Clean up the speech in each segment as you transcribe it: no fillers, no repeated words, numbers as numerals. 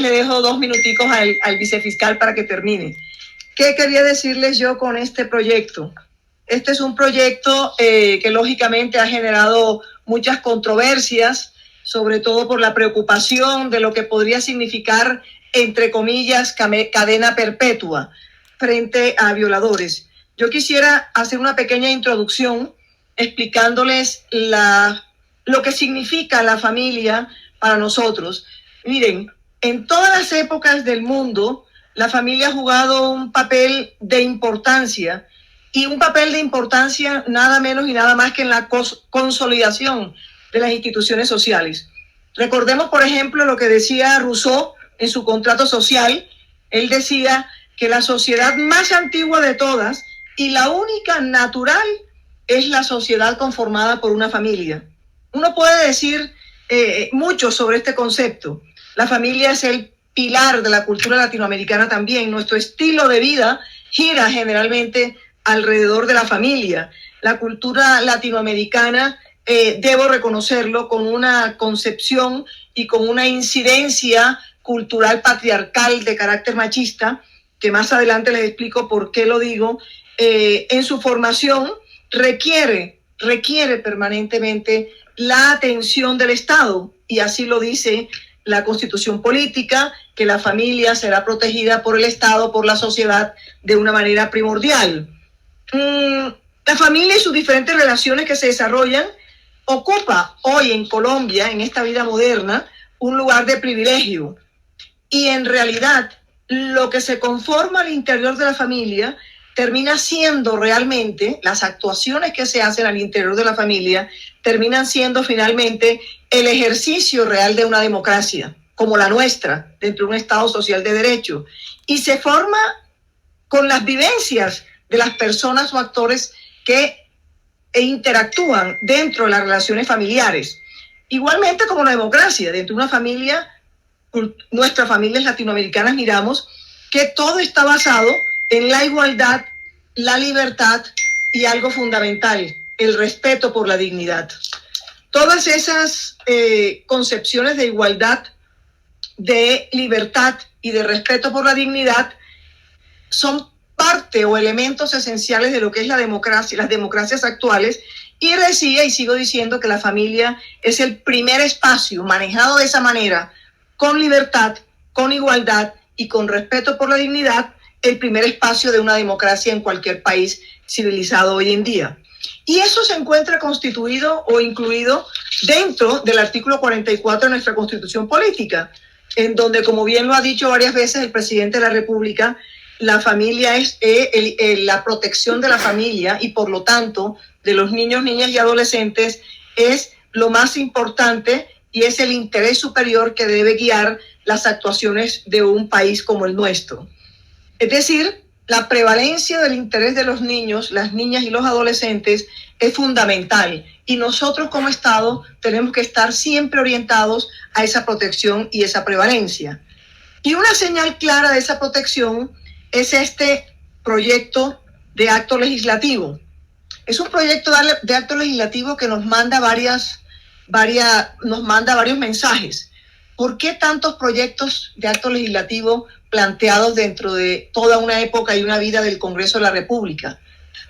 Le dejo 2 minuticos al vicefiscal para que termine. ¿Qué quería decirles yo con este proyecto? Este es un proyecto que lógicamente ha generado muchas controversias, sobre todo por la preocupación de lo que podría significar, entre comillas, cadena perpetua frente a violadores. Yo quisiera hacer una pequeña introducción explicándoles lo que significa la familia para nosotros. Miren, en todas las épocas del mundo, la familia ha jugado un papel de importancia, y un papel de importancia nada menos y nada más que en la consolidación de las instituciones sociales. Recordemos, por ejemplo, lo que decía Rousseau en su Contrato Social. Él decía que la sociedad más antigua de todas y la única natural es la sociedad conformada por una familia. Uno puede decir mucho sobre este concepto. La familia es el pilar de la cultura latinoamericana también. Nuestro estilo de vida gira generalmente alrededor de la familia. La cultura latinoamericana, debo reconocerlo, con una concepción y con una incidencia cultural patriarcal de carácter machista, que más adelante les explico por qué lo digo, en su formación requiere permanentemente la atención del Estado, y así lo dice la Constitución política, que la familia será protegida por el Estado, por la sociedad, de una manera primordial. La familia y sus diferentes relaciones que se desarrollan ocupa hoy en Colombia, en esta vida moderna, un lugar de privilegio. Y en realidad, lo que se conforma al interior de la familia termina siendo realmente, las actuaciones que se hacen al interior de la familia, terminan siendo finalmente el ejercicio real de una democracia, como la nuestra, dentro de un Estado social de derecho. Y se forma con las vivencias de las personas o actores que interactúan dentro de las relaciones familiares. Igualmente como la democracia, dentro de una familia, nuestras familias latinoamericanas, miramos que todo está basado en la igualdad, la libertad y algo fundamental, el respeto por la dignidad. Todas esas concepciones de igualdad, de libertad y de respeto por la dignidad son parte o elementos esenciales de lo que es la democracia, las democracias actuales. Y decía y sigo diciendo que la familia es el primer espacio manejado de esa manera, con libertad, con igualdad y con respeto por la dignidad, el primer espacio de una democracia en cualquier país civilizado hoy en día. Y eso se encuentra constituido o incluido dentro del artículo 44 de nuestra Constitución política, en donde, como bien lo ha dicho varias veces el presidente de la República, la familia es la protección de la familia y, por lo tanto, de los niños, niñas y adolescentes es lo más importante y es el interés superior que debe guiar las actuaciones de un país como el nuestro. Es decir, la prevalencia del interés de los niños, las niñas y los adolescentes es fundamental, y nosotros como Estado tenemos que estar siempre orientados a esa protección y esa prevalencia. Y una señal clara de esa protección es este proyecto de acto legislativo. Es un proyecto de acto legislativo que nos manda varios mensajes. ¿Por qué tantos proyectos de acto legislativo planteados dentro de toda una época y una vida del Congreso de la República?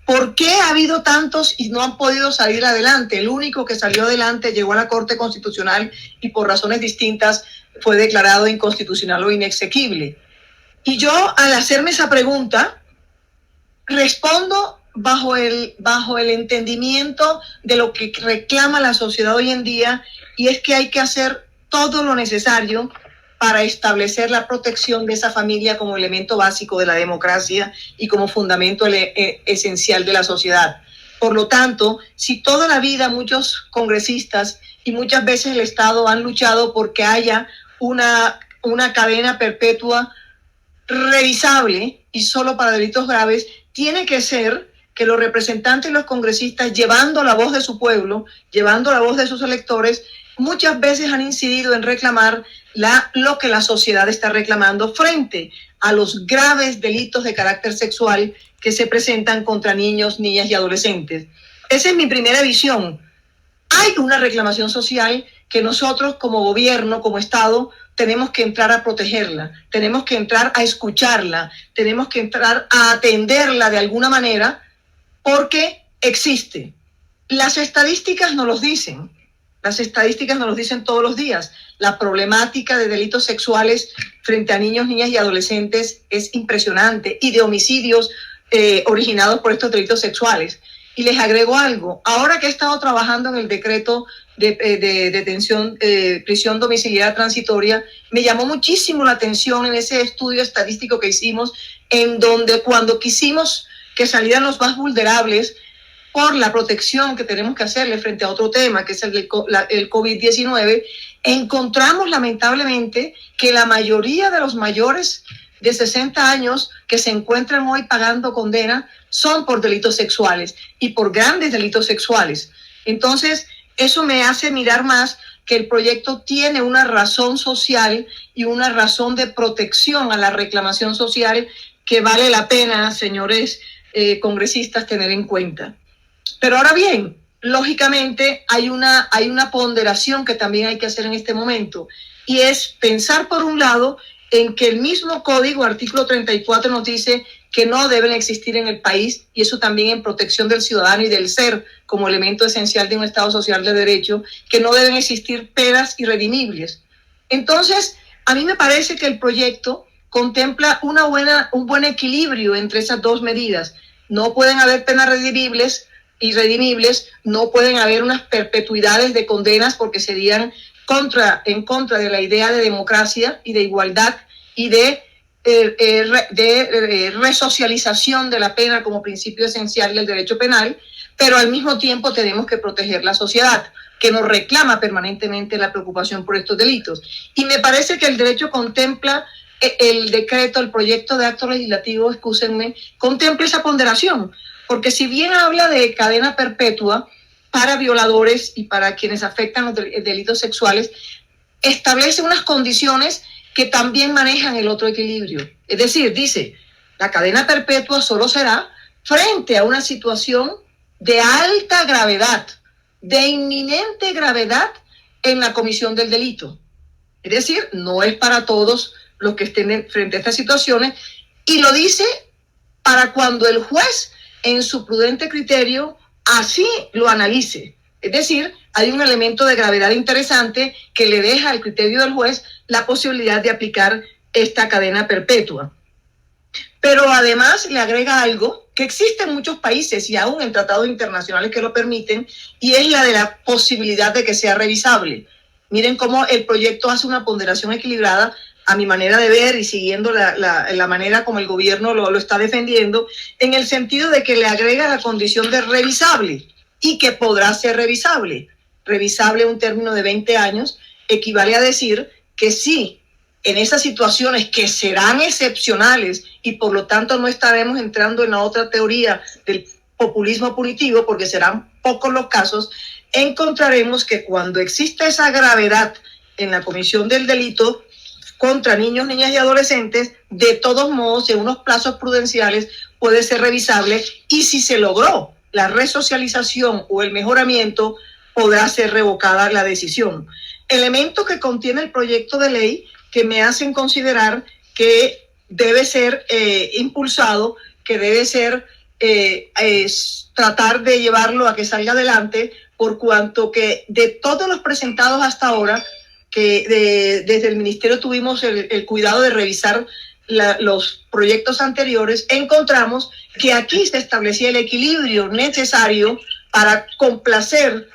¿Por qué ha habido tantos y no han podido salir adelante? El único que salió adelante llegó a la Corte Constitucional y por razones distintas fue declarado inconstitucional o inexequible. Y yo, al hacerme esa pregunta, respondo bajo el entendimiento de lo que reclama la sociedad hoy en día, y es que hay que hacer todo lo necesario para establecer la protección de esa familia como elemento básico de la democracia y como fundamento esencial de la sociedad. Por lo tanto, si toda la vida muchos congresistas y muchas veces el Estado han luchado porque haya una cadena perpetua revisable y solo para delitos graves, tiene que ser que los representantes y los congresistas, llevando la voz de su pueblo, llevando la voz de sus electores, muchas veces han incidido en reclamar lo que la sociedad está reclamando frente a los graves delitos de carácter sexual que se presentan contra niños, niñas y adolescentes. Esa es mi primera visión. Hay una reclamación social que nosotros como gobierno, como Estado, tenemos que entrar a protegerla, tenemos que entrar a escucharla, tenemos que entrar a atenderla de alguna manera, porque existe. Las estadísticas nos los dicen. Las estadísticas nos lo dicen todos los días. La problemática de delitos sexuales frente a niños, niñas y adolescentes es impresionante, y de homicidios originados por estos delitos sexuales. Y les agrego algo. Ahora que he estado trabajando en el decreto de detención, prisión domiciliaria transitoria, me llamó muchísimo la atención en ese estudio estadístico que hicimos, en donde cuando quisimos que salieran los más vulnerables, por la protección que tenemos que hacerle frente a otro tema, que es el COVID-19, encontramos lamentablemente que la mayoría de los mayores de 60 años que se encuentran hoy pagando condena son por delitos sexuales, y por grandes delitos sexuales. Entonces, eso me hace mirar más que el proyecto tiene una razón social y una razón de protección a la reclamación social que vale la pena, señores congresistas, tener en cuenta. Pero ahora bien, lógicamente hay una ponderación que también hay que hacer en este momento, y es pensar por un lado en que el mismo código, artículo 34, nos dice que no deben existir en el país, y eso también en protección del ciudadano y del ser como elemento esencial de un Estado social de derecho, que no deben existir penas irredimibles. Entonces, a mí me parece que el proyecto contempla un buen equilibrio entre esas dos medidas. No pueden haber penas irredimibles, no pueden haber unas perpetuidades de condenas, porque serían en contra de la idea de democracia y de igualdad y de resocialización de la pena como principio esencial del derecho penal, pero al mismo tiempo tenemos que proteger la sociedad, que nos reclama permanentemente la preocupación por estos delitos. Y me parece que el derecho contempla, el decreto, el proyecto de acto legislativo, excúsenme, contempla esa ponderación, porque si bien habla de cadena perpetua para violadores y para quienes afectan los delitos sexuales, establece unas condiciones que también manejan el otro equilibrio. Es decir, dice, la cadena perpetua solo será frente a una situación de alta gravedad, de inminente gravedad en la comisión del delito. Es decir, no es para todos los que estén frente a estas situaciones, y lo dice para cuando el juez, en su prudente criterio, así lo analice. Es decir, hay un elemento de gravedad interesante que le deja al criterio del juez la posibilidad de aplicar esta cadena perpetua. Pero además le agrega algo que existe en muchos países y aún en tratados internacionales que lo permiten, y es la de la posibilidad de que sea revisable. Miren cómo el proyecto hace una ponderación equilibrada, a mi manera de ver, y siguiendo la manera como el gobierno lo está defendiendo, en el sentido de que le agrega la condición de revisable, y que podrá ser revisable. Revisable, un término de 20 años, equivale a decir que sí, en esas situaciones que serán excepcionales, y por lo tanto no estaremos entrando en la otra teoría del populismo punitivo, porque serán pocos los casos, encontraremos que cuando exista esa gravedad en la comisión del delito contra niños, niñas y adolescentes, de todos modos, en unos plazos prudenciales puede ser revisable, y si se logró la resocialización o el mejoramiento, podrá ser revocada la decisión. Elementos que contiene el proyecto de ley que me hacen considerar que debe ser impulsado, que debe ser tratar de llevarlo a que salga adelante, por cuanto que de todos los presentados hasta ahora, que desde el ministerio tuvimos el cuidado de revisar los proyectos anteriores, encontramos que aquí se establecía el equilibrio necesario para complacer,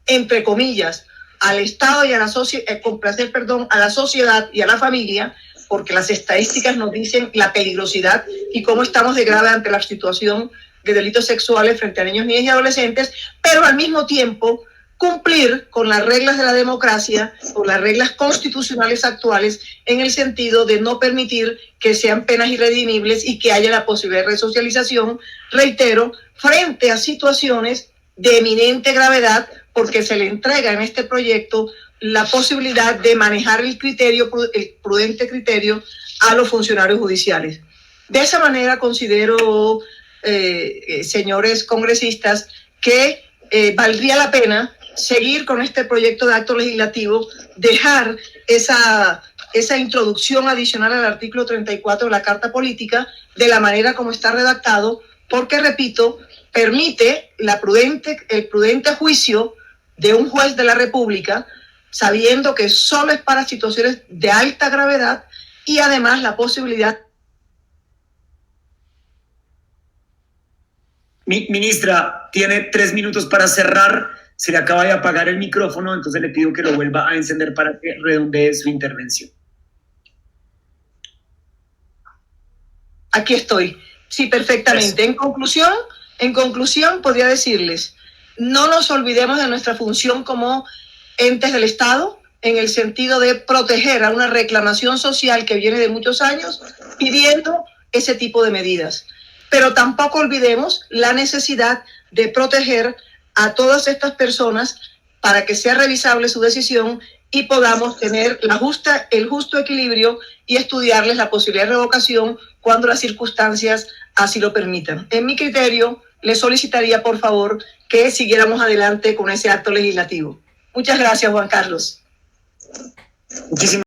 entre comillas, al Estado y a la a la sociedad y a la familia, porque las estadísticas nos dicen la peligrosidad y cómo estamos de grave ante la situación de delitos sexuales frente a niños, niñas y adolescentes, pero al mismo tiempo cumplir con las reglas de la democracia, con las reglas constitucionales actuales, en el sentido de no permitir que sean penas irredimibles y que haya la posibilidad de resocialización, reitero, frente a situaciones de eminente gravedad, porque se le entrega en este proyecto la posibilidad de manejar el prudente criterio a los funcionarios judiciales. De esa manera considero, señores congresistas, que valdría la pena seguir con este proyecto de acto legislativo, dejar esa introducción adicional al artículo 34 de la Carta Política de la manera como está redactado, porque, repito, permite el prudente juicio de un juez de la República, sabiendo que solo es para situaciones de alta gravedad y además la posibilidad. Ministra, tiene 3 minutos para cerrar. Se le acaba de apagar el micrófono, entonces le pido que lo vuelva a encender para que redondee su intervención. Aquí estoy. Sí, perfectamente. En conclusión, podría decirles, no nos olvidemos de nuestra función como entes del Estado, en el sentido de proteger a una reclamación social que viene de muchos años pidiendo ese tipo de medidas. Pero tampoco olvidemos la necesidad de proteger a todas estas personas para que sea revisable su decisión y podamos tener el justo equilibrio y estudiarles la posibilidad de revocación cuando las circunstancias así lo permitan. En mi criterio, le solicitaría, por favor, que siguiéramos adelante con ese acto legislativo. Muchas gracias, Juan Carlos. Muchísimas